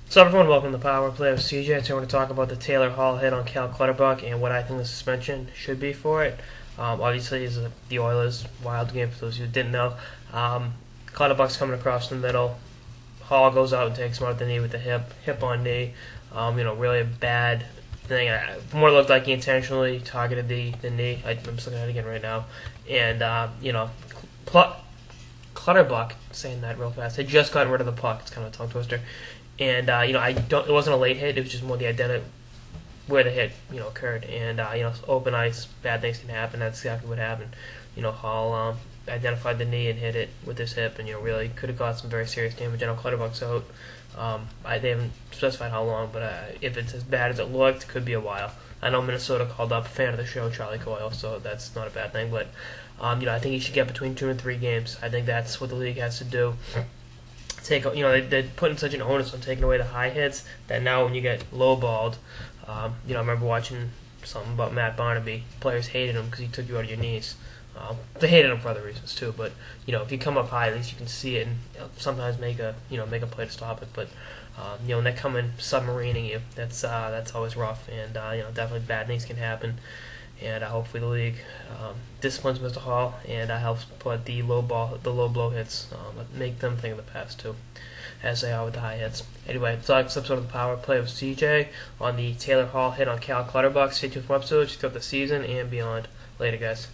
So everyone, welcome to Power Play with CJ. Today we're going to talk about the Taylor Hall hit on Clutterbuck and what I think the suspension should be for it. Obviously, it's the Oilers wild game for those who didn't know. Clutterbuck's coming across the middle. Hall goes out and takes him out the knee with the hip on knee. Really a bad thing. From what it looked like, he intentionally targeted the knee. I'm just looking at it again right now. And, Clutterbuck, saying that real fast, had just gotten rid of the puck. It's kind of a tongue twister. And it wasn't a late hit. It was just more the identity where the hit occurred. And open ice, bad things can happen. That's exactly what happened. Hall identified the knee and hit it with his hip, and really could have caused some very serious damage. I know Clutterbuck's out. They haven't specified how long, but if it's as bad as it looked, it could be a while. I know Minnesota called up a fan of the show, Charlie Coyle, so that's not a bad thing. But I think he should get between 2 and 3 games. I think that's what the league has to do. They're putting such an onus on taking away the high hits that now when you get low balled, I remember watching something about Matt Barnaby. Players hated him because he took you out of your knees. They hated him for other reasons too, but if you come up high, at least you can see it and sometimes make a play to stop it. But when they come in submarining you, that's always rough, and definitely bad things can happen. And hopefully the league disciplines Mr. Hall and helps put the low blow hits, make them think of the past too, as they are with the high hits. Anyway, it's like this episode of the Power Play with CJ on the Taylor Hall hit on Clutterbuck. Stay tuned for episodes throughout the season and beyond. Later, guys.